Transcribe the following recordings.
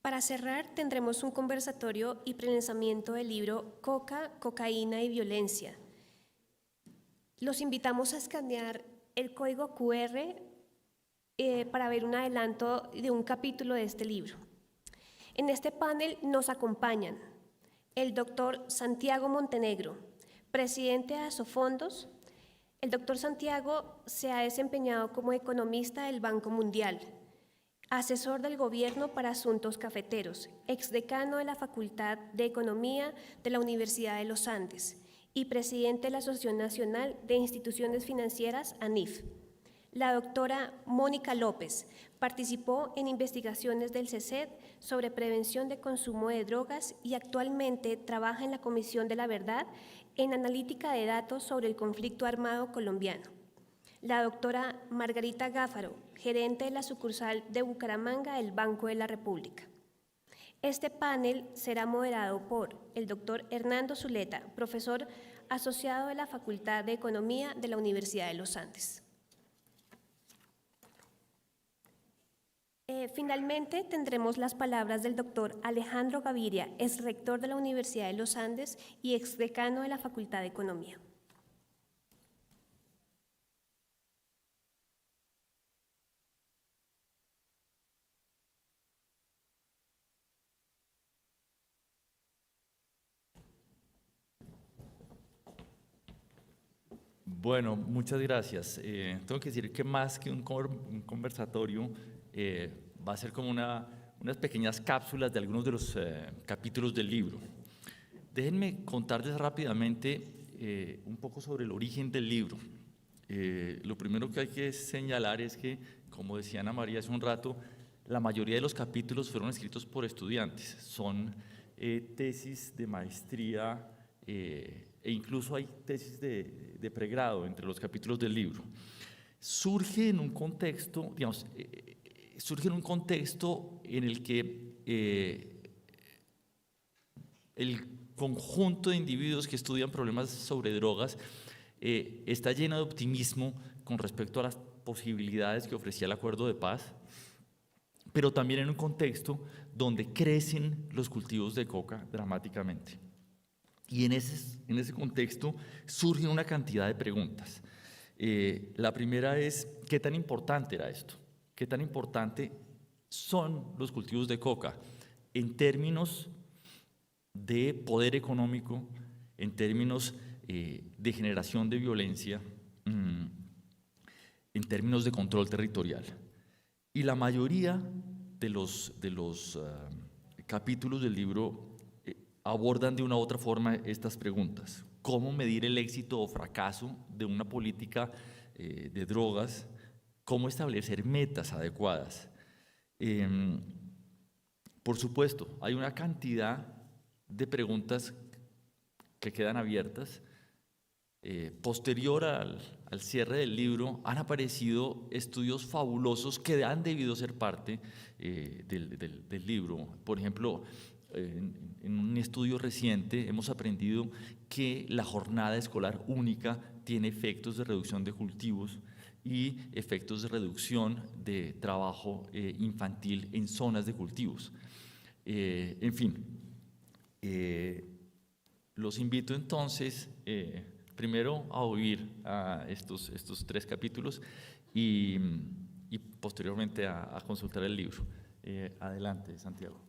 Para cerrar, tendremos un conversatorio y prelanzamiento del libro Coca, Cocaína y Violencia. Los invitamos a escanear el código QR para ver un adelanto de un capítulo de este libro. En este panel nos acompañan el doctor Santiago Montenegro, presidente de Asofondos. El doctor Santiago se ha desempeñado como economista del Banco Mundial, asesor del gobierno para asuntos cafeteros, exdecano de la Facultad de Economía de la Universidad de los Andes y presidente de la Asociación Nacional de Instituciones Financieras, ANIF. La doctora Mónica López participó en investigaciones del CECED sobre prevención de consumo de drogas y actualmente trabaja en la Comisión de la Verdad en analítica de datos sobre el conflicto armado colombiano. La doctora Margarita Gáfaro, gerente de la sucursal de Bucaramanga del Banco de la República. Este panel será moderado por el doctor Hernando Zuleta, profesor asociado de la Facultad de Economía de la Universidad de los Andes. Finalmente, tendremos las palabras del doctor Alejandro Gaviria, ex rector de la Universidad de los Andes y exdecano de la Facultad de Economía. Bueno, muchas gracias. Tengo que decir que más que un conversatorio, va a ser como unas pequeñas cápsulas de algunos de los capítulos del libro. Déjenme contarles rápidamente un poco sobre el origen del libro. Lo primero que hay que señalar es que, como decía Ana María hace un rato, la mayoría de los capítulos fueron escritos por estudiantes. Son tesis de maestría e incluso hay tesis de pregrado entre los capítulos del libro. Surge en un contexto, digamos, en el que el conjunto de individuos que estudian problemas sobre drogas está lleno de optimismo con respecto a las posibilidades que ofrecía el acuerdo de paz, pero también en un contexto donde crecen los cultivos de coca dramáticamente. Y en ese contexto surgen una cantidad de preguntas. La primera es, ¿qué tan importante era esto? ¿Qué tan importante son los cultivos de coca en términos de poder económico, en términos de generación de violencia, en términos de control territorial? Y la mayoría de los capítulos del libro abordan de una u otra forma estas preguntas. ¿Cómo medir el éxito o fracaso de una política de drogas? ¿Cómo establecer metas adecuadas? Por supuesto, hay una cantidad de preguntas que quedan abiertas. Posterior al cierre del libro han aparecido estudios fabulosos que han debido ser parte del libro. Por ejemplo, en un estudio reciente hemos aprendido que la jornada escolar única tiene efectos de reducción de cultivos y efectos de reducción de trabajo infantil en zonas de cultivos. En fin, los invito entonces primero a oír a estos 3 capítulos y posteriormente a consultar el libro. Adelante, Santiago.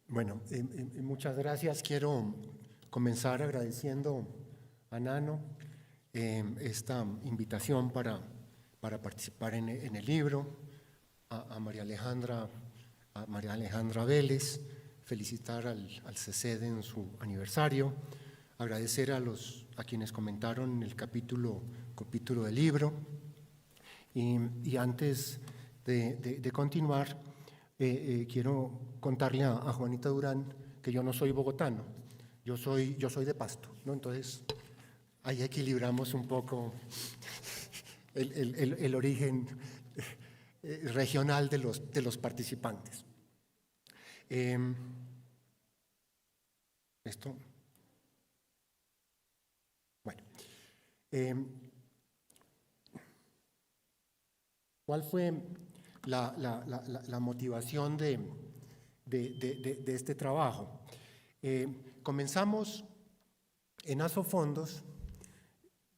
Bueno, muchas gracias. Quiero comenzar agradeciendo a Nano esta invitación para participar en el libro, a María Alejandra Vélez, felicitar al CECED en su aniversario, agradecer a quienes comentaron el capítulo del libro y antes de continuar, quiero contarle a Juanita Durán que yo no soy bogotano, yo soy de Pasto, ¿no? Entonces ahí equilibramos un poco el origen regional de los participantes. Esto Eh, ¿Cuál fue la motivación de este trabajo? Comenzamos en Asofondos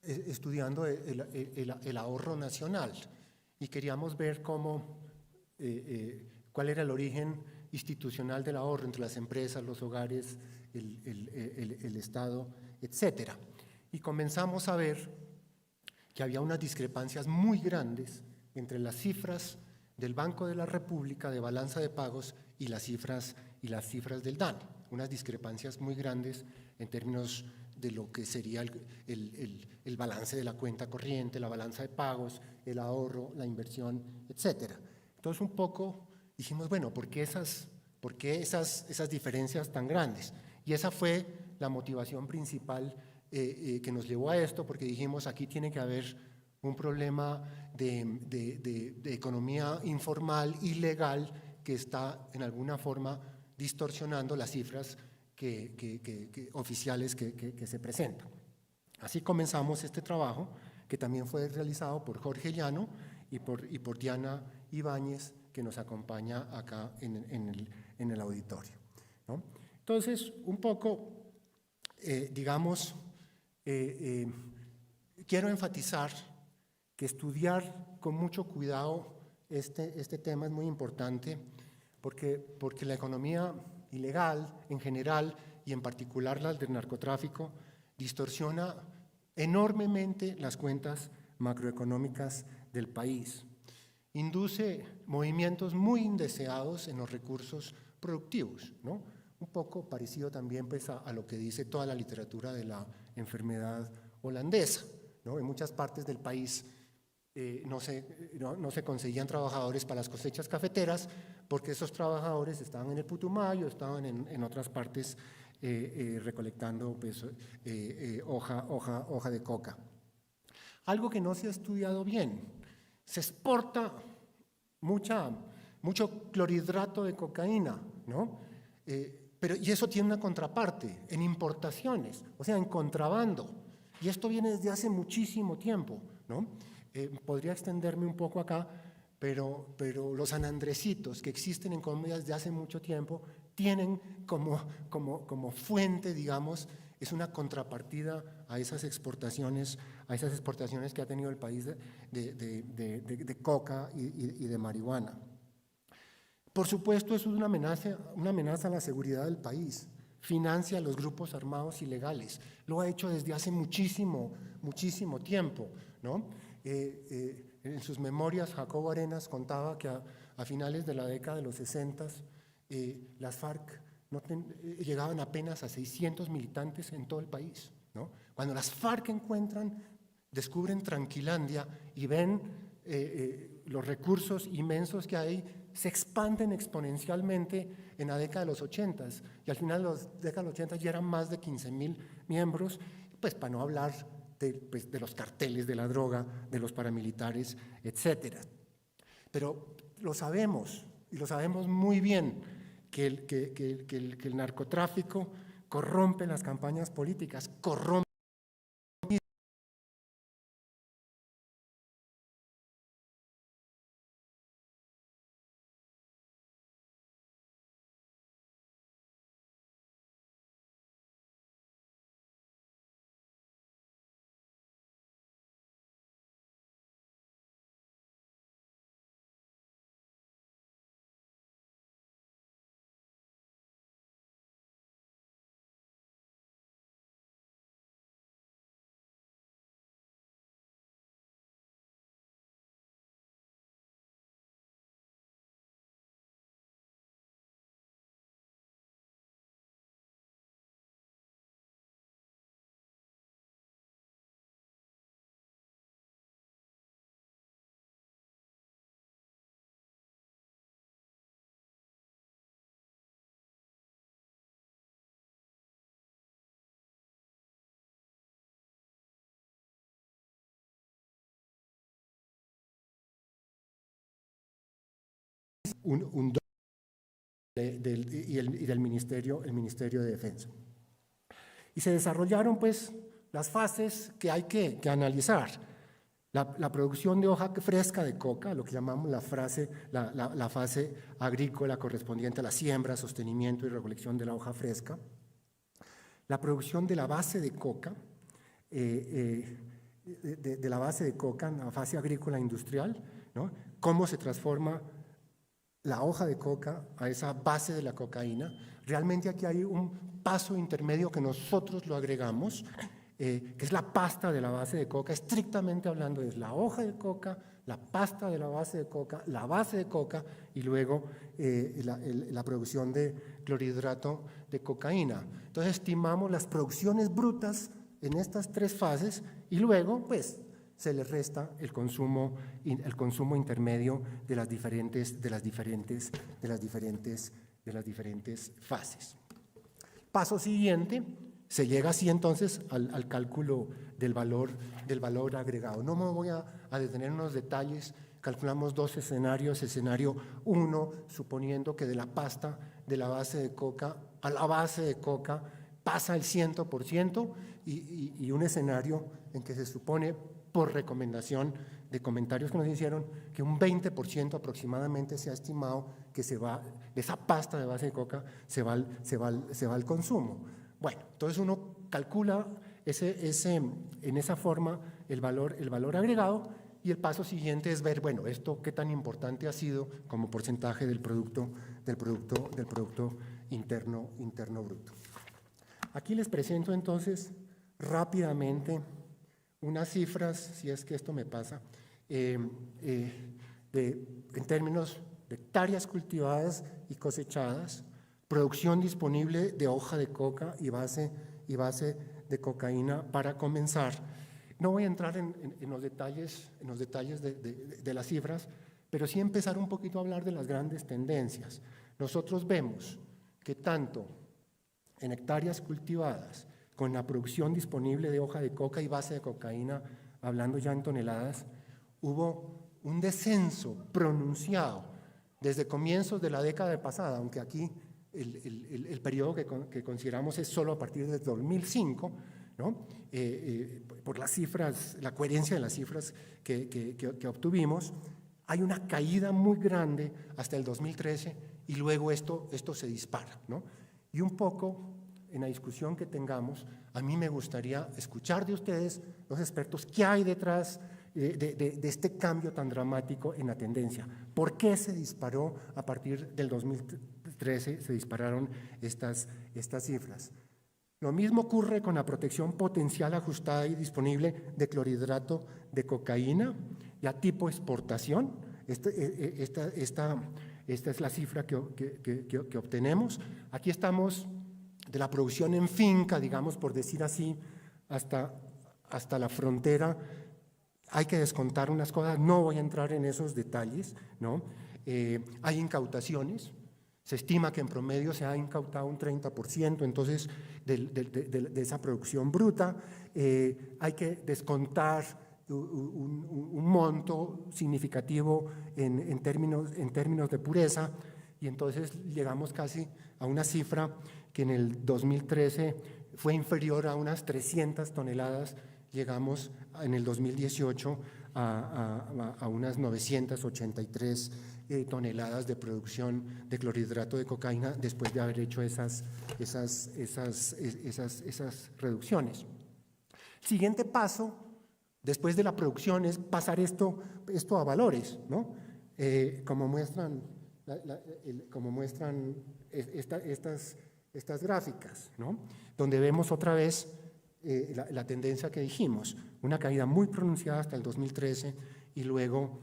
estudiando el ahorro nacional y queríamos ver cuál era el origen institucional del ahorro entre las empresas, los hogares, el Estado, etcétera. Y comenzamos a ver que había unas discrepancias muy grandes entre las cifras del Banco de la República de balanza de pagos y las cifras del DANE, unas discrepancias muy grandes en términos de lo que sería el balance de la cuenta corriente, la balanza de pagos, el ahorro, la inversión, etcétera. Entonces un poco dijimos, bueno, ¿por qué esas diferencias tan grandes? Y esa fue la motivación principal que nos llevó a esto, porque dijimos, aquí tiene que haber un problema de economía informal, ilegal, que está en alguna forma distorsionando las cifras oficiales que se presentan. Así comenzamos este trabajo, que también fue realizado por Jorge Llano y por Diana Ibáñez, que nos acompaña acá en el auditorio, ¿no? Entonces, un poco, quiero enfatizar que estudiar con mucho cuidado este tema es muy importante porque la economía ilegal en general y en particular la del narcotráfico distorsiona enormemente las cuentas macroeconómicas del país. Induce movimientos muy indeseados en los recursos productivos, ¿no? Un poco parecido también pues, a lo que dice toda la literatura de la enfermedad holandesa, ¿no? En muchas partes del país no se conseguían trabajadores para las cosechas cafeteras porque esos trabajadores estaban en el Putumayo, estaban en otras partes recolectando pues, hoja de coca. Algo que no se ha estudiado bien, se exporta mucho clorhidrato de cocaína, ¿no? Y eso tiene una contraparte en importaciones, o sea, en contrabando. Y esto viene desde hace muchísimo tiempo, ¿no? Podría extenderme un poco acá, pero los sanandresitos que existen en Colombia desde hace mucho tiempo tienen como fuente, digamos, es una contrapartida a esas exportaciones que ha tenido el país de coca y de marihuana. Por supuesto, eso es una amenaza a la seguridad del país. Financia a los grupos armados ilegales. Lo ha hecho desde hace muchísimo tiempo, ¿no? En sus memorias, Jacobo Arenas contaba que a finales de la década de los 60 las FARC llegaban apenas a 600 militantes en todo el país, ¿no? Cuando las FARC descubren Tranquilandia y ven los recursos inmensos que hay, se expanden exponencialmente en la década de los 80 y al final de la década de los 80 ya eran más de 15.000 miembros, pues para no hablar de los carteles de la droga, de los paramilitares, etcétera. Pero lo sabemos, y lo sabemos muy bien, que el narcotráfico corrompe las campañas políticas, corrompe un y del Ministerio de Defensa. Y se desarrollaron pues las fases que hay que analizar. La producción de hoja fresca de coca, lo que llamamos la fase agrícola correspondiente a la siembra, sostenimiento y recolección de la hoja fresca. La producción de la base de coca, de la base de coca en la fase agrícola industrial, ¿no? Cómo se transforma la hoja de coca a esa base de la cocaína. Realmente aquí hay un paso intermedio que nosotros lo agregamos, que es la pasta de la base de coca. Estrictamente hablando es la hoja de coca, la pasta de la base de coca, la base de coca y luego la producción de clorhidrato de cocaína. Entonces estimamos las producciones brutas en estas tres fases y luego pues se le resta el consumo intermedio de las diferentes fases. Paso siguiente, se llega así entonces al cálculo del valor agregado. No me voy a detener en los detalles. Calculamos dos escenarios. Escenario 1, suponiendo que de la pasta de la base de coca a la base de coca pasa el 100%, y un escenario en que se supone, por recomendación de comentarios que nos hicieron, que un 20% aproximadamente se ha estimado que se va, de esa pasta de base de coca se va al consumo. Bueno, entonces uno calcula en esa forma el valor agregado, y el paso siguiente es ver, bueno, esto qué tan importante ha sido como porcentaje del producto interno bruto. Aquí les presento entonces rápidamente unas cifras, si es que esto me pasa, en términos de hectáreas cultivadas y cosechadas, producción disponible de hoja de coca y base de cocaína para comenzar. No voy a entrar en los detalles de las cifras, pero sí empezar un poquito a hablar de las grandes tendencias. Nosotros vemos que tanto en hectáreas cultivadas, con la producción disponible de hoja de coca y base de cocaína, hablando ya en toneladas, hubo un descenso pronunciado desde comienzos de la década pasada, aunque aquí el periodo que consideramos es solo a partir del 2005, ¿no? Por las cifras, la coherencia de las cifras que obtuvimos, hay una caída muy grande hasta el 2013 y luego esto se dispara, ¿no? Y un poco en la discusión que tengamos, a mí me gustaría escuchar de ustedes, los expertos, qué hay detrás de este cambio tan dramático en la tendencia. ¿Por qué se disparó a partir del 2013? Se dispararon estas cifras. Lo mismo ocurre con la protección potencial ajustada y disponible de clorhidrato de cocaína, ya tipo exportación. Esta es la cifra que obtenemos. Aquí estamos de la producción en finca, digamos, por decir así, hasta la frontera. Hay que descontar unas cosas, no voy a entrar en esos detalles, ¿no? Hay incautaciones. Se estima que en promedio se ha incautado un 30%, entonces, de esa producción bruta. Hay que descontar un monto significativo en términos de pureza, y entonces llegamos casi a una cifra que en el 2013 fue inferior a unas 300 toneladas, llegamos en el 2018 a unas 983 toneladas de producción de clorhidrato de cocaína después de haber hecho esas reducciones. Siguiente paso, después de la producción, es pasar esto a valores, ¿no? Como muestran estas gráficas, ¿no? Donde vemos otra vez la tendencia que dijimos, una caída muy pronunciada hasta el 2013 y luego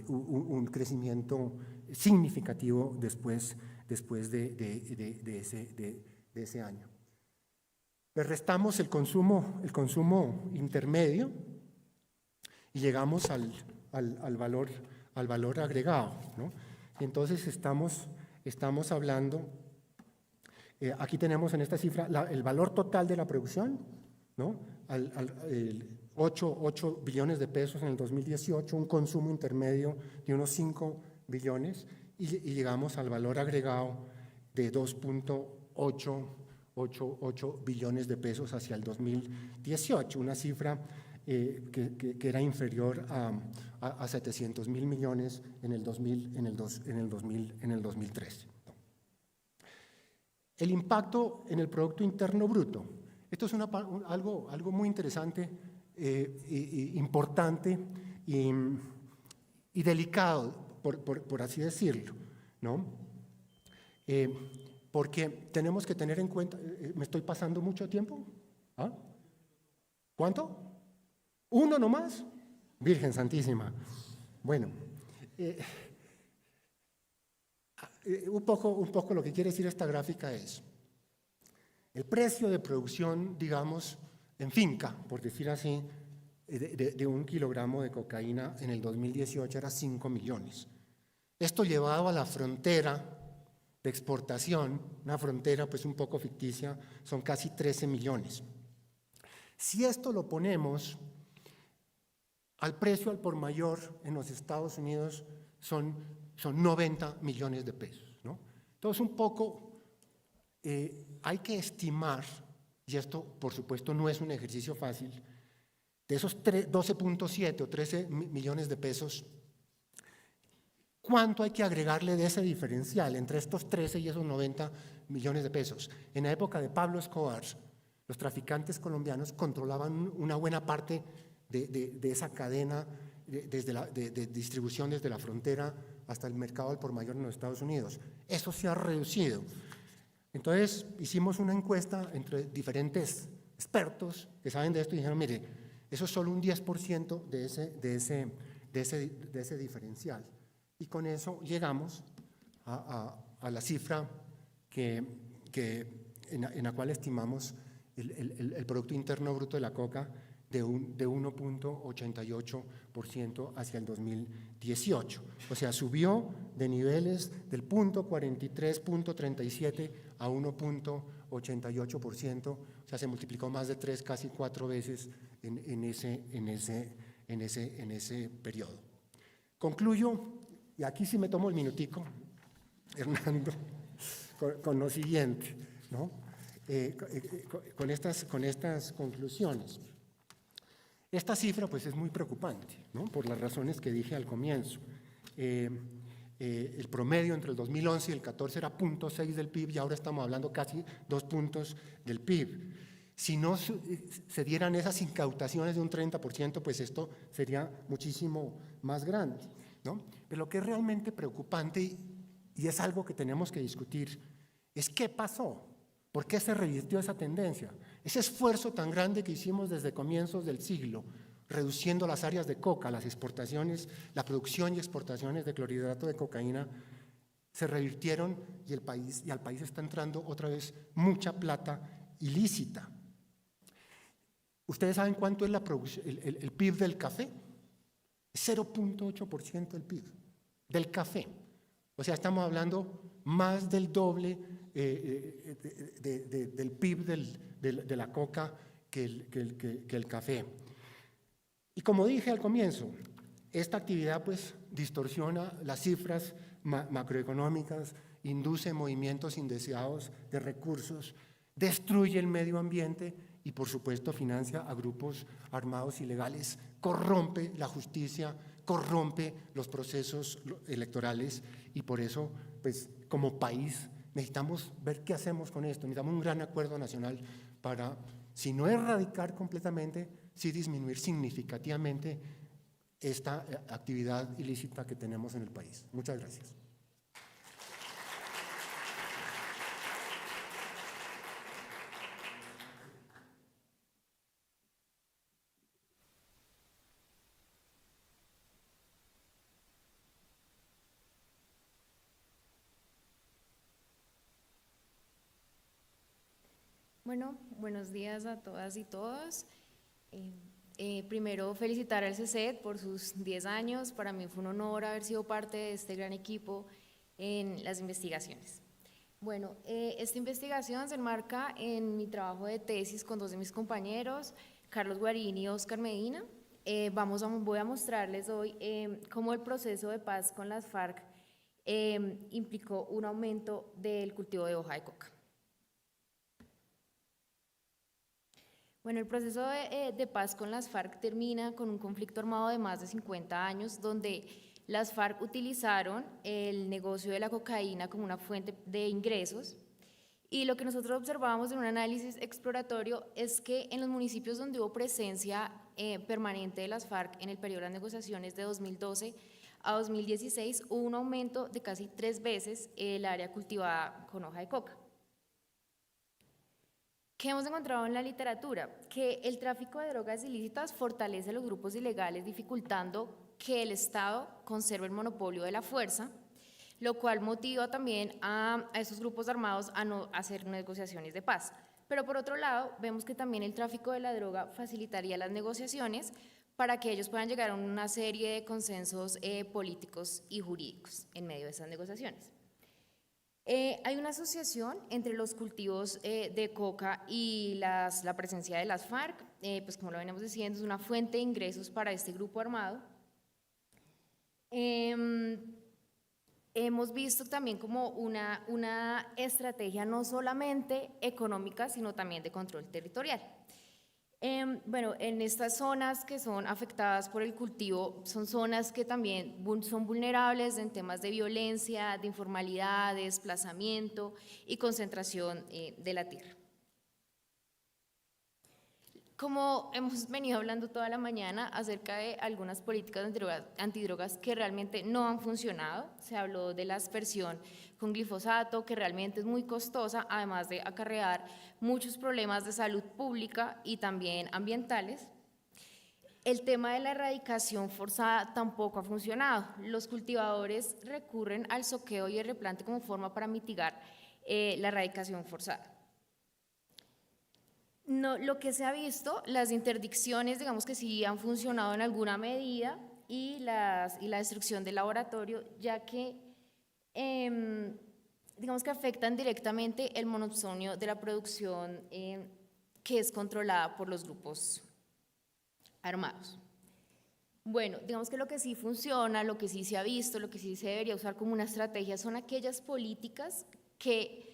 un crecimiento significativo después de ese año. Le restamos el consumo intermedio y llegamos al valor agregado, ¿no? Y entonces estamos hablando, aquí tenemos en esta cifra el valor total de la producción, ¿no? 8 billones de pesos en el 2018, un consumo intermedio de unos 5 billones y llegamos al valor agregado de 2.8 8 billones de pesos hacia el 2018, una cifra que era inferior a 700 mil millones en el 2013. El impacto en el Producto Interno Bruto. Esto es algo muy interesante, importante y delicado, por así decirlo, ¿no? Porque tenemos que tener en cuenta, ¿me estoy pasando mucho tiempo? ¿Ah? ¿Cuánto? ¿Uno nomás? Virgen Santísima. Bueno, un poco lo que quiere decir esta gráfica es, el precio de producción, digamos, en finca, por decir así, de 1 kilogramo de cocaína en el 2018 era 5 millones. Esto llevado a la frontera de exportación, una frontera pues un poco ficticia, son casi 13 millones. Si esto lo ponemos al precio al por mayor en los Estados Unidos, son 90 millones de pesos, ¿no? Entonces un poco hay que estimar, y esto por supuesto no es un ejercicio fácil, de esos 12.7 o 13 millones de pesos, ¿cuánto hay que agregarle de ese diferencial entre estos 13 y esos 90 millones de pesos? En la época de Pablo Escobar, los traficantes colombianos controlaban una buena parte de esa cadena de distribución desde la frontera hasta el mercado al por mayor en los Estados Unidos. Eso se ha reducido. Entonces hicimos una encuesta entre diferentes expertos que saben de esto y dijeron, mire, eso es solo un 10% de ese diferencial. Y con eso llegamos a la cifra en la cual estimamos el Producto Interno Bruto de la coca de 1.88% hacia el 2018. O sea, subió de niveles del 0.37 a 1.88%, o sea, se multiplicó más de 3, casi 4 veces en ese periodo. Concluyo, y aquí sí me tomo el minutico, Hernando, con lo siguiente, ¿no? Con estas conclusiones. Esta cifra pues es muy preocupante, ¿no? Por las razones que dije al comienzo. El promedio entre el 2011 y el 14 era 0.6 del PIB y ahora estamos hablando casi 2 puntos del PIB. Si no se dieran esas incautaciones de un 30%, pues esto sería muchísimo más grande, ¿no? Pero lo que es realmente preocupante, y es algo que tenemos que discutir, es qué pasó. ¿Por qué se revirtió esa tendencia? Ese esfuerzo tan grande que hicimos desde comienzos del siglo, reduciendo las áreas de coca, las exportaciones, la producción y exportaciones de clorhidrato de cocaína, se revirtieron y al país está entrando otra vez mucha plata ilícita. ¿Ustedes saben cuánto es el PIB del café? 0.8% del PIB del café. O sea, estamos hablando más del doble del PIB de la coca que el café. Y como dije al comienzo, esta actividad pues distorsiona las cifras macroeconómicas, induce movimientos indeseados de recursos, destruye el medio ambiente y por supuesto financia a grupos armados ilegales, corrompe la justicia, corrompe los procesos electorales y por eso pues como país necesitamos ver qué hacemos con esto, necesitamos un gran acuerdo nacional para, si no erradicar completamente, sí disminuir significativamente esta actividad ilícita que tenemos en el país. Muchas gracias. Bueno, buenos días a todas y todos. Primero, felicitar al CECET por sus 10 años. Para mí fue un honor haber sido parte de este gran equipo en las investigaciones. Bueno, esta investigación se enmarca en mi trabajo de tesis con 2 de mis compañeros, Carlos Guarini y Óscar Medina. Voy a mostrarles hoy cómo el proceso de paz con las FARC implicó un aumento del cultivo de hoja de coca. Bueno, el proceso de paz con las FARC termina con un conflicto armado de más de 50 años, donde las FARC utilizaron el negocio de la cocaína como una fuente de ingresos. Y lo que nosotros observamos en un análisis exploratorio es que en los municipios donde hubo presencia permanente de las FARC en el periodo de las negociaciones de 2012 a 2016 hubo un aumento de casi 3 veces el área cultivada con hoja de coca. ¿Qué hemos encontrado en la literatura? Que el tráfico de drogas ilícitas fortalece a los grupos ilegales, dificultando que el Estado conserve el monopolio de la fuerza, lo cual motiva también a esos grupos armados a no hacer negociaciones de paz. Pero por otro lado, vemos que también el tráfico de la droga facilitaría las negociaciones para que ellos puedan llegar a una serie de consensos políticos y jurídicos en medio de esas negociaciones. Hay una asociación entre los cultivos de coca y la presencia de las FARC, pues como lo venimos diciendo, es una fuente de ingresos para este grupo armado. Hemos visto también como una estrategia no solamente económica, sino también de control territorial. Bueno, en estas zonas que son afectadas por el cultivo, son zonas que también son vulnerables en temas de violencia, de informalidad, de desplazamiento y concentración de la tierra. Como hemos venido hablando toda la mañana acerca de algunas políticas antidrogas que realmente no han funcionado, se habló de la aspersión con glifosato, que realmente es muy costosa, además de acarrear muchos problemas de salud pública y también ambientales. El tema de la erradicación forzada tampoco ha funcionado. Los cultivadores recurren al soqueo y el replante como forma para mitigar la erradicación forzada. No, lo que se ha visto, las interdicciones, digamos que sí han funcionado en alguna medida y la destrucción del laboratorio, ya que digamos que afectan directamente el monopsonio de la producción que es controlada por los grupos armados. Bueno, digamos que lo que sí funciona, lo que sí se ha visto, lo que sí se debería usar como una estrategia son aquellas políticas que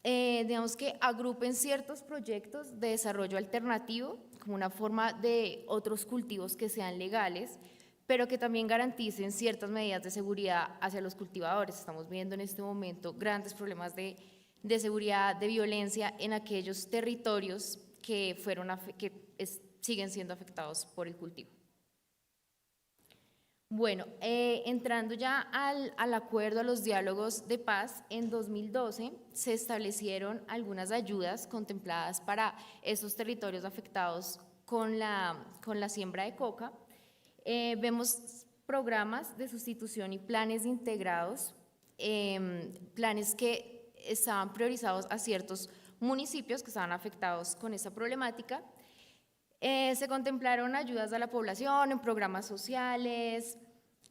digamos que agrupen ciertos proyectos de desarrollo alternativo como una forma de otros cultivos que sean legales, pero que también garanticen ciertas medidas de seguridad hacia los cultivadores. Estamos viendo en este momento grandes problemas de seguridad, de violencia en aquellos territorios que siguen siendo afectados por el cultivo. Bueno, entrando ya al acuerdo, a los diálogos de paz, en 2012 se establecieron algunas ayudas contempladas para esos territorios afectados con la siembra de coca. Vemos programas de sustitución y planes integrados, planes que estaban priorizados a ciertos municipios que estaban afectados con esa problemática. Se contemplaron ayudas a la población en programas sociales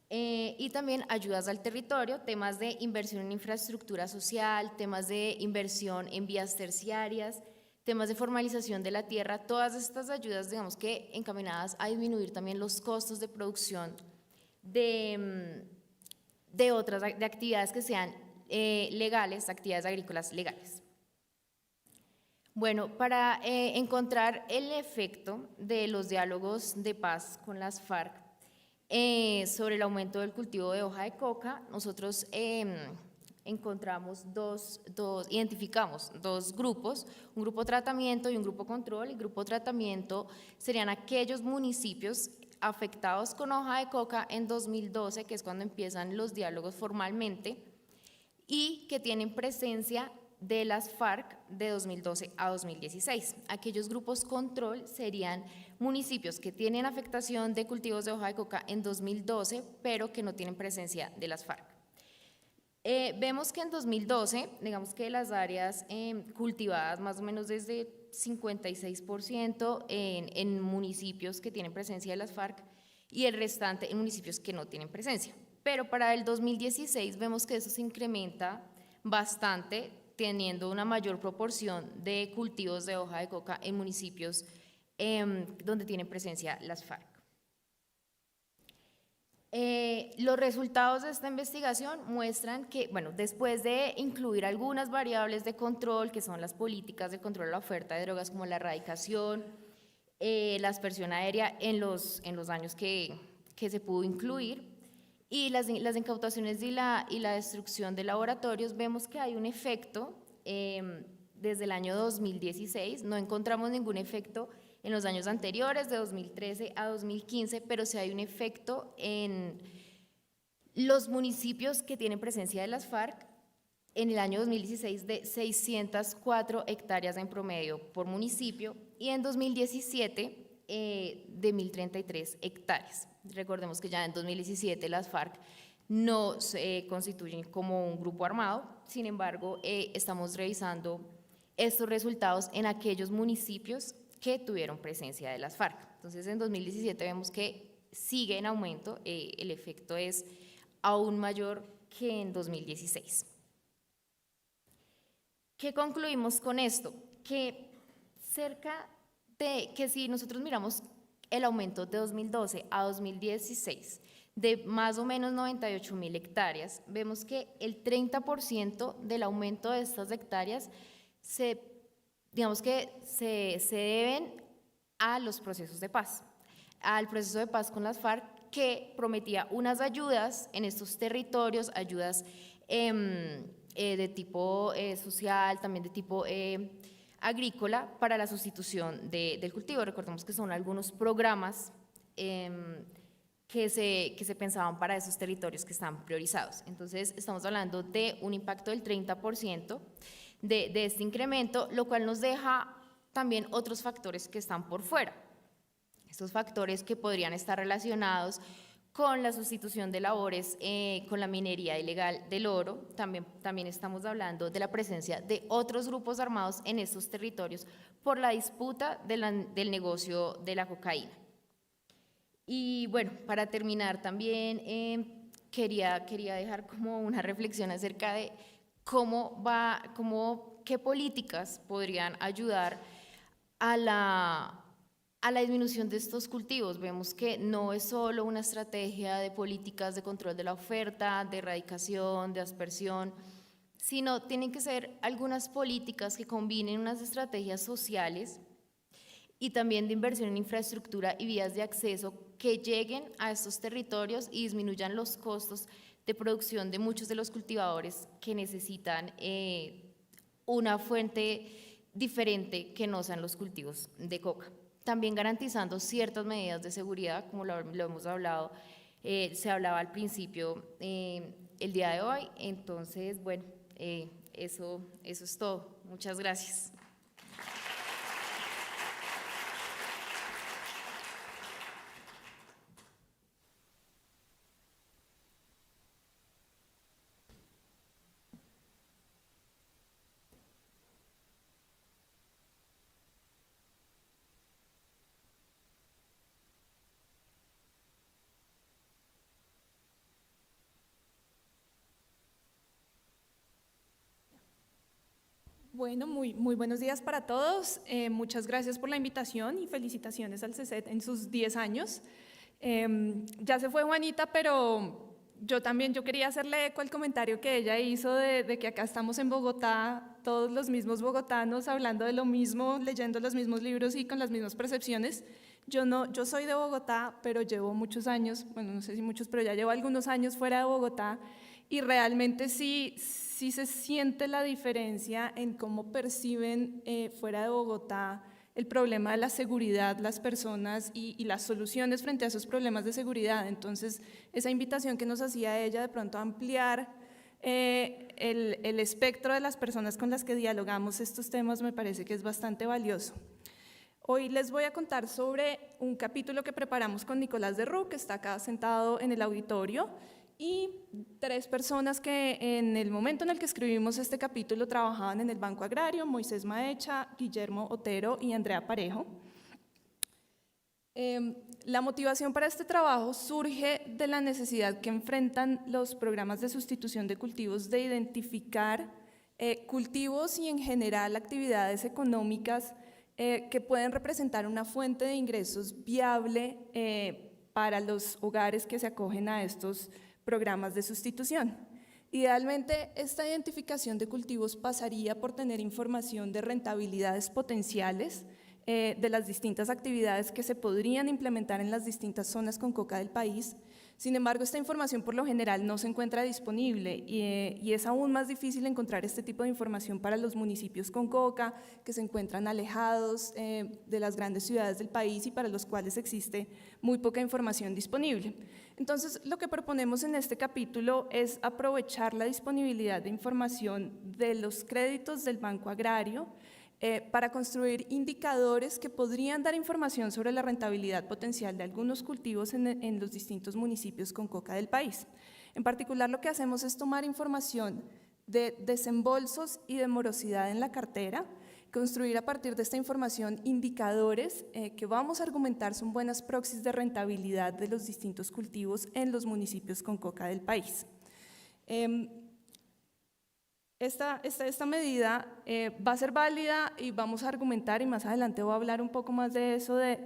y también ayudas al territorio, temas de inversión en infraestructura social, temas de inversión en vías terciarias, temas de formalización de la tierra, todas estas ayudas, digamos que encaminadas a disminuir también los costos de producción de actividades que sean legales, actividades agrícolas legales. Bueno, para encontrar el efecto de los diálogos de paz con las FARC sobre el aumento del cultivo de hoja de coca, nosotros identificamos dos grupos, un grupo tratamiento y un grupo control. El grupo tratamiento serían aquellos municipios afectados con hoja de coca en 2012, que es cuando empiezan los diálogos formalmente, y que tienen presencia de las FARC de 2012 a 2016. Aquellos grupos control serían municipios que tienen afectación de cultivos de hoja de coca en 2012, pero que no tienen presencia de las FARC. Vemos que en 2012, digamos que las áreas cultivadas más o menos desde 56% en municipios que tienen presencia de las FARC y el restante en municipios que no tienen presencia. Pero para el 2016 vemos que eso se incrementa bastante, teniendo una mayor proporción de cultivos de hoja de coca en municipios donde tienen presencia las FARC. Los resultados de esta investigación muestran que, bueno, después de incluir algunas variables de control, que son las políticas de control de la oferta de drogas como la erradicación, la aspersión aérea en los años que se pudo incluir, y las incautaciones y la destrucción de laboratorios, vemos que hay un efecto desde el año 2016, no encontramos ningún efecto en los años anteriores, de 2013 a 2015, pero sí hay un efecto en los municipios que tienen presencia de las FARC en el año 2016 de 604 hectáreas en promedio por municipio y en 2017 de 1.033 hectáreas. Recordemos que ya en 2017 las FARC no se constituyen como un grupo armado, sin embargo, estamos revisando estos resultados en aquellos municipios que tuvieron presencia de las FARC. Entonces, en 2017 vemos que sigue en aumento, el efecto es aún mayor que en 2016. ¿Qué concluimos con esto? Que si nosotros miramos el aumento de 2012 a 2016 de más o menos 98.000 hectáreas, vemos que el 30% del aumento de estas hectáreas se deben a los procesos de paz, al proceso de paz con las FARC, que prometía unas ayudas en estos territorios, ayudas de tipo social, también de tipo agrícola, para la sustitución del cultivo. Recordemos que son algunos programas que se pensaban para esos territorios que están priorizados. Entonces, estamos hablando de un impacto del 30%, de este incremento, lo cual nos deja también otros factores que están por fuera. Estos factores que podrían estar relacionados con la sustitución de labores, con la minería ilegal del oro. También estamos hablando de la presencia de otros grupos armados en estos territorios por la disputa del negocio de la cocaína. Y bueno, para terminar también quería dejar como una reflexión acerca de qué políticas podrían ayudar a la disminución de estos cultivos. Vemos que no es solo una estrategia de políticas de control de la oferta, de erradicación, de aspersión, sino tienen que ser algunas políticas que combinen unas estrategias sociales y también de inversión en infraestructura y vías de acceso que lleguen a estos territorios y disminuyan los costos de producción de muchos de los cultivadores que necesitan una fuente diferente que no sean los cultivos de coca. También garantizando ciertas medidas de seguridad, como lo hemos hablado, se hablaba al principio el día de hoy. Entonces, bueno, eso es todo. Muchas gracias. Bueno, muy buenos días para todos. Muchas gracias por la invitación y felicitaciones al CECET en sus 10 años. Ya se fue Juanita, pero yo quería hacerle eco al comentario que ella hizo de que acá estamos en Bogotá, todos los mismos bogotanos hablando de lo mismo, leyendo los mismos libros y con las mismas percepciones. Yo soy de Bogotá, pero llevo muchos años, bueno, no sé si muchos, pero ya llevo algunos años fuera de Bogotá y realmente sí se siente la diferencia en cómo perciben fuera de Bogotá el problema de la seguridad, las personas y las soluciones frente a esos problemas de seguridad. Entonces, esa invitación que nos hacía ella de pronto a ampliar el espectro de las personas con las que dialogamos estos temas me parece que es bastante valioso. Hoy les voy a contar sobre un capítulo que preparamos con Nicolás de Roo, que está acá sentado en el auditorio, y 3 personas que en el momento en el que escribimos este capítulo trabajaban en el Banco Agrario: Moisés Maecha, Guillermo Otero y Andrea Parejo. La motivación para este trabajo surge de la necesidad que enfrentan los programas de sustitución de cultivos de identificar cultivos y en general actividades económicas que pueden representar una fuente de ingresos viable para los hogares que se acogen a estos programas de sustitución. Idealmente, esta identificación de cultivos pasaría por tener información de rentabilidades potenciales de las distintas actividades que se podrían implementar en las distintas zonas con coca del país. Sin embargo, esta información por lo general no se encuentra disponible y es aún más difícil encontrar este tipo de información para los municipios con coca que se encuentran alejados de las grandes ciudades del país y para los cuales existe muy poca información disponible. Entonces, lo que proponemos en este capítulo es aprovechar la disponibilidad de información de los créditos del Banco Agrario para construir indicadores que podrían dar información sobre la rentabilidad potencial de algunos cultivos en los distintos municipios con coca del país. En particular, lo que hacemos es tomar información de desembolsos y de morosidad en la cartera, construir a partir de esta información indicadores que vamos a argumentar son buenas proxies de rentabilidad de los distintos cultivos en los municipios con coca del país. Esta medida va a ser válida y vamos a argumentar, y más adelante voy a hablar un poco más de eso, de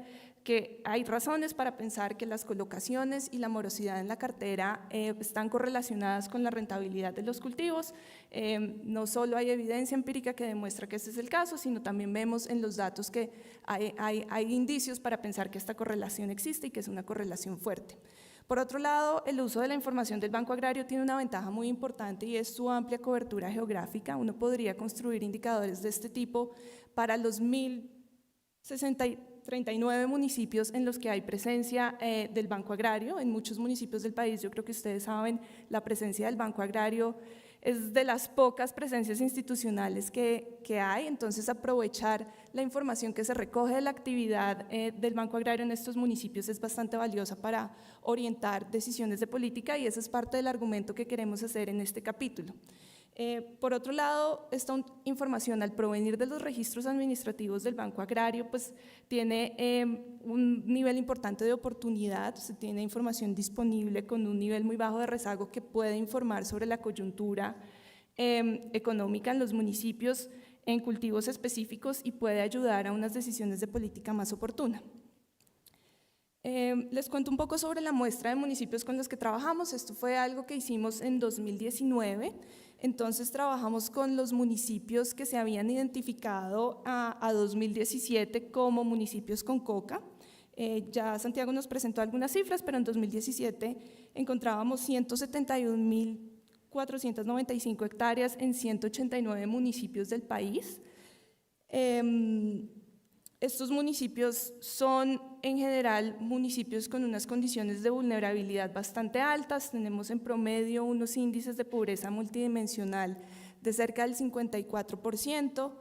que hay razones para pensar que las colocaciones y la morosidad en la cartera están correlacionadas con la rentabilidad de los cultivos. No solo hay evidencia empírica que demuestra que ese es el caso, sino también vemos en los datos que hay indicios para pensar que esta correlación existe y que es una correlación fuerte. Por otro lado, el uso de la información del Banco Agrario tiene una ventaja muy importante y es su amplia cobertura geográfica. Uno podría construir indicadores de este tipo para los 1.039 municipios en los que hay presencia del Banco Agrario. En muchos municipios del país, yo creo que ustedes saben, la presencia del Banco Agrario es de las pocas presencias institucionales que hay, entonces aprovechar la información que se recoge de la actividad del Banco Agrario en estos municipios es bastante valiosa para orientar decisiones de política y ese es parte del argumento que queremos hacer en este capítulo. Por otro lado, esta información al provenir de los registros administrativos del Banco Agrario pues tiene un nivel importante de oportunidad, se tiene información disponible con un nivel muy bajo de rezago que puede informar sobre la coyuntura económica en los municipios en cultivos específicos y puede ayudar a unas decisiones de política más oportuna. Les cuento un poco sobre la muestra de municipios con los que trabajamos. Esto fue algo que hicimos en 2019. Entonces trabajamos con los municipios que se habían identificado a 2017 como municipios con coca. Ya Santiago nos presentó algunas cifras, pero en 2017 encontrábamos 171.495 hectáreas en 189 municipios del país. Estos municipios son en general municipios con unas condiciones de vulnerabilidad bastante altas. Tenemos en promedio unos índices de pobreza multidimensional de cerca del 54%,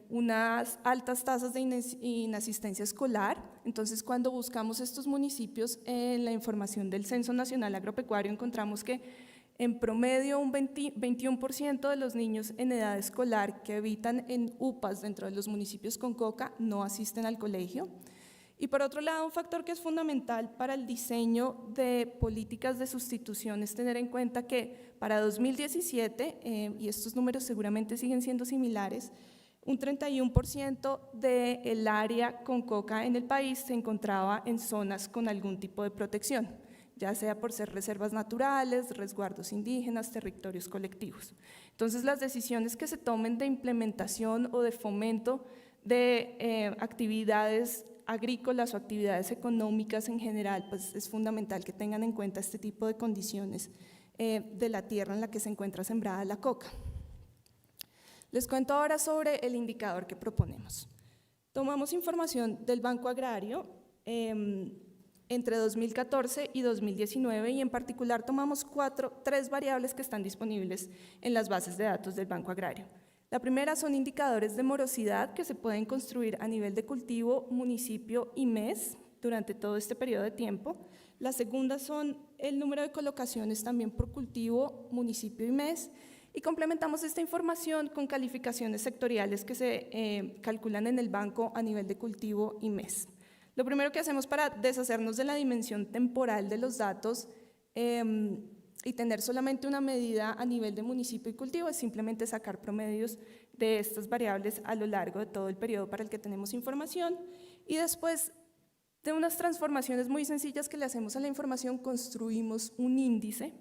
unas altas tasas de inasistencia escolar. Entonces, cuando buscamos estos municipios en la información del Censo Nacional Agropecuario, encontramos que en promedio, un 21% de los niños en edad escolar que habitan en UPAs dentro de los municipios con coca no asisten al colegio. Y por otro lado, un factor que es fundamental para el diseño de políticas de sustitución es tener en cuenta que para 2017, y estos números seguramente siguen siendo similares, un 31% del área con coca en el país se encontraba en zonas con algún tipo de protección, ya sea por ser reservas naturales, resguardos indígenas, territorios colectivos. Entonces, las decisiones que se tomen de implementación o de fomento de actividades agrícolas o actividades económicas en general, pues es fundamental que tengan en cuenta este tipo de condiciones de la tierra en la que se encuentra sembrada la coca. Les cuento ahora sobre el indicador que proponemos. Tomamos información del Banco Agrario entre 2014 y 2019 y en particular tomamos tres variables que están disponibles en las bases de datos del Banco Agrario. La primera son indicadores de morosidad que se pueden construir a nivel de cultivo, municipio y mes durante todo este periodo de tiempo. La segunda son el número de colocaciones también por cultivo, municipio y mes. Y complementamos esta información con calificaciones sectoriales que se calculan en el banco a nivel de cultivo y mes. Lo primero que hacemos para deshacernos de la dimensión temporal de los datos y tener solamente una medida a nivel de municipio y cultivo es simplemente sacar promedios de estas variables a lo largo de todo el periodo para el que tenemos información y después de unas transformaciones muy sencillas que le hacemos a la información, construimos un índice,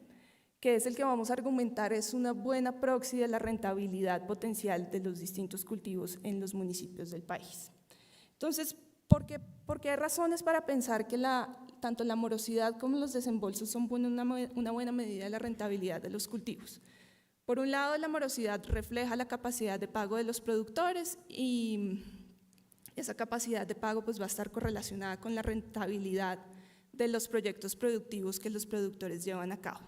que es el que vamos a argumentar es una buena proxy de la rentabilidad potencial de los distintos cultivos en los municipios del país. Entonces, ¿por qué hay razones para pensar que tanto la morosidad como los desembolsos son una buena medida de la rentabilidad de los cultivos? Por un lado, la morosidad refleja la capacidad de pago de los productores y esa capacidad de pago pues, va a estar correlacionada con la rentabilidad de los proyectos productivos que los productores llevan a cabo.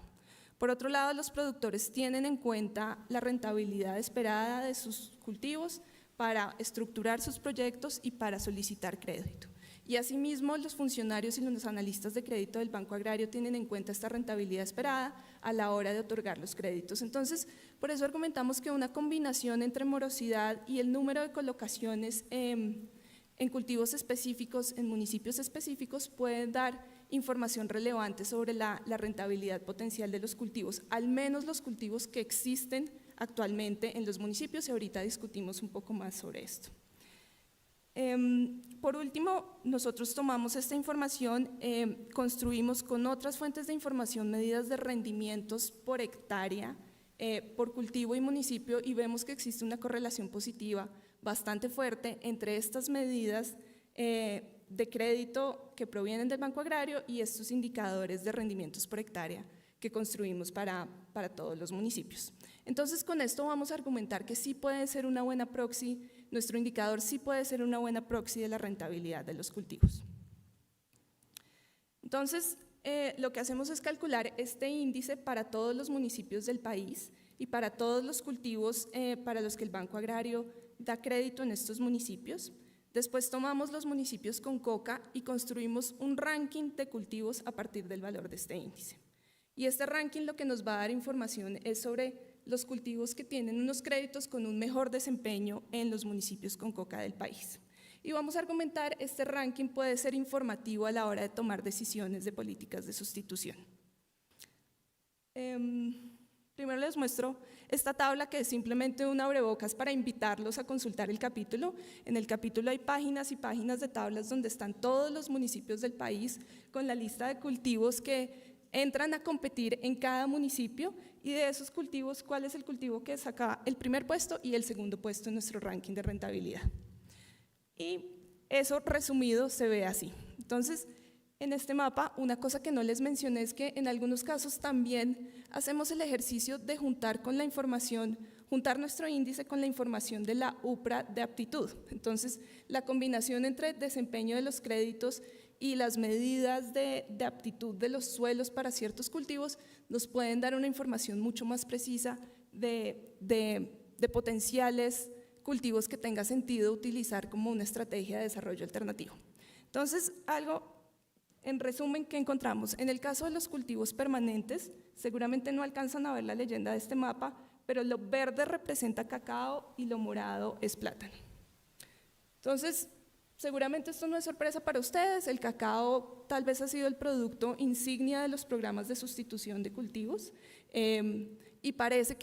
Por otro lado, los productores tienen en cuenta la rentabilidad esperada de sus cultivos para estructurar sus proyectos y para solicitar crédito. Y asimismo, los funcionarios y los analistas de crédito del Banco Agrario tienen en cuenta esta rentabilidad esperada a la hora de otorgar los créditos. Entonces, por eso argumentamos que una combinación entre morosidad y el número de colocaciones en cultivos específicos, en municipios específicos, pueden dar información relevante sobre la rentabilidad potencial de los cultivos, al menos los cultivos que existen actualmente en los municipios, y ahorita discutimos un poco más sobre esto. Por último, nosotros tomamos esta información, construimos con otras fuentes de información medidas de rendimientos por hectárea, por cultivo y municipio, y vemos que existe una correlación positiva bastante fuerte entre estas medidas de crédito que provienen del Banco Agrario y estos indicadores de rendimientos por hectárea que construimos para todos los municipios. Entonces, con esto vamos a argumentar que sí puede ser una buena proxy, nuestro indicador sí puede ser una buena proxy de la rentabilidad de los cultivos. Entonces, lo que hacemos es calcular este índice para todos los municipios del país y para todos los cultivos para los que el Banco Agrario da crédito en estos municipios. Después tomamos los municipios con coca y construimos un ranking de cultivos a partir del valor de este índice. Y este ranking lo que nos va a dar información es sobre los cultivos que tienen unos créditos con un mejor desempeño en los municipios con coca del país. Y vamos a argumentar, este ranking puede ser informativo a la hora de tomar decisiones de políticas de sustitución. Primero les muestro esta tabla que es simplemente un abrebocas para invitarlos a consultar el capítulo. En el capítulo hay páginas y páginas de tablas donde están todos los municipios del país con la lista de cultivos que entran a competir en cada municipio y de esos cultivos, cuál es el cultivo que saca el primer puesto y el segundo puesto en nuestro ranking de rentabilidad. Y eso resumido se ve así. Entonces, en este mapa, una cosa que no les mencioné es que en algunos casos también hacemos el ejercicio de juntar con la información, juntar nuestro índice con la información de la UPRA de aptitud. Entonces, la combinación entre desempeño de los créditos y las medidas de aptitud de los suelos para ciertos cultivos nos pueden dar una información mucho más precisa de potenciales cultivos que tenga sentido utilizar como una estrategia de desarrollo alternativo. Entonces, algo en resumen que encontramos, en el caso de los cultivos permanentes, seguramente no alcanzan a ver la leyenda de este mapa, pero lo verde representa cacao y lo morado es plátano. Entonces, seguramente esto no es sorpresa para ustedes, el cacao tal vez ha sido el producto insignia de los programas de sustitución de cultivos y parece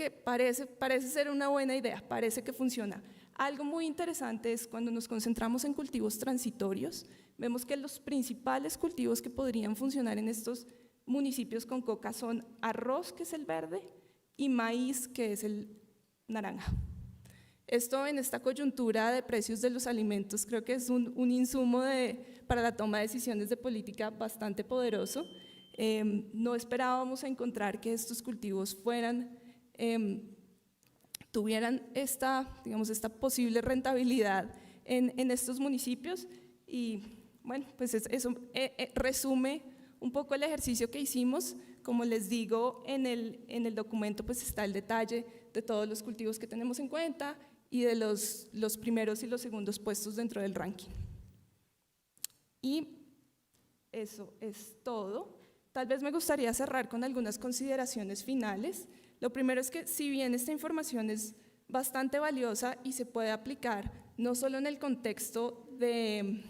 ser una buena idea, parece que funciona. Algo muy interesante es cuando nos concentramos en cultivos transitorios, vemos que los principales cultivos que podrían funcionar en estos municipios con coca son arroz, que es el verde, y maíz, que es el naranja. Esto en esta coyuntura de precios de los alimentos creo que es un insumo para la toma de decisiones de política bastante poderoso. No esperábamos encontrar que estos cultivos tuvieran esta posible rentabilidad en estos municipios y bueno, pues eso resume un poco el ejercicio que hicimos. Como les digo, en el documento pues está el detalle de todos los cultivos que tenemos en cuenta y de los primeros y los segundos puestos dentro del ranking. Y eso es todo. Tal vez me gustaría cerrar con algunas consideraciones finales. Lo primero es que si bien esta información es bastante valiosa y se puede aplicar no solo en el contexto de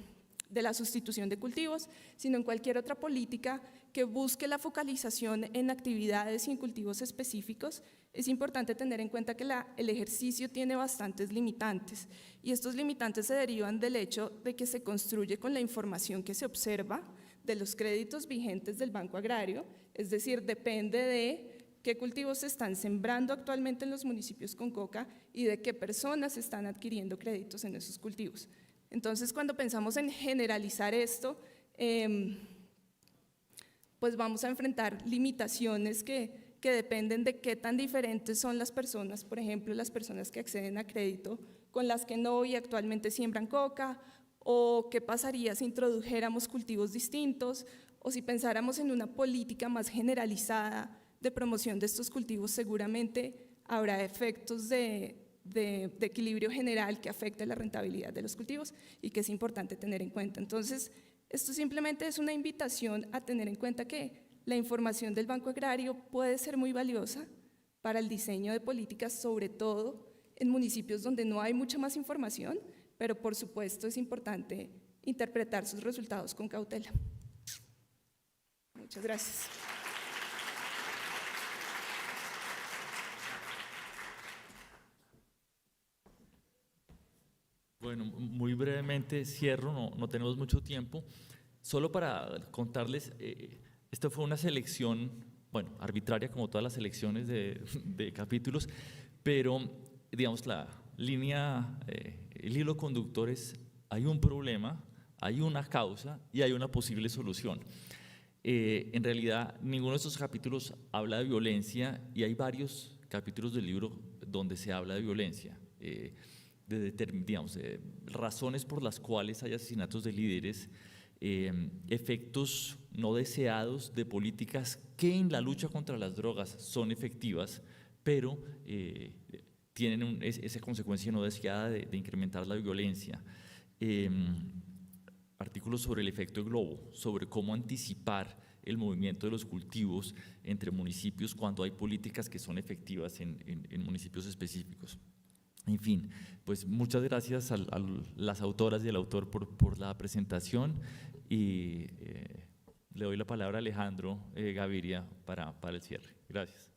de la sustitución de cultivos, sino en cualquier otra política que busque la focalización en actividades y en cultivos específicos. Es importante tener en cuenta que el ejercicio tiene bastantes limitantes, y estos limitantes se derivan del hecho de que se construye con la información que se observa de los créditos vigentes del Banco Agrario, es decir, depende de qué cultivos se están sembrando actualmente en los municipios con coca y de qué personas están adquiriendo créditos en esos cultivos. Entonces, cuando pensamos en generalizar esto, pues vamos a enfrentar limitaciones que dependen de qué tan diferentes son las personas, por ejemplo, las personas que acceden a crédito con las que no y actualmente siembran coca, o qué pasaría si introdujéramos cultivos distintos, o si pensáramos en una política más generalizada de promoción de estos cultivos. Seguramente habrá efectos de equilibrio general que afecte la rentabilidad de los cultivos y que es importante tener en cuenta. Entonces, esto simplemente es una invitación a tener en cuenta que la información del Banco Agrario puede ser muy valiosa para el diseño de políticas, sobre todo en municipios donde no hay mucha más información, pero por supuesto es importante interpretar sus resultados con cautela. Muchas gracias. Bueno, muy brevemente cierro, no tenemos mucho tiempo. Solo para contarles, esta fue una selección, bueno, arbitraria como todas las selecciones de capítulos, pero digamos la línea, el hilo conductor es: hay un problema, hay una causa y hay una posible solución. En realidad, ninguno de estos capítulos habla de violencia, y hay varios capítulos del libro donde se habla de violencia. Digamos, razones por las cuales hay asesinatos de líderes, efectos no deseados de políticas que en la lucha contra las drogas son efectivas, pero tienen esa consecuencia no deseada de incrementar la violencia. Artículos sobre el efecto globo, sobre cómo anticipar el movimiento de los cultivos entre municipios cuando hay políticas que son efectivas en municipios específicos. En fin, pues muchas gracias a las autoras y al autor por la presentación, y le doy la palabra a Alejandro Gaviria para el cierre. Gracias.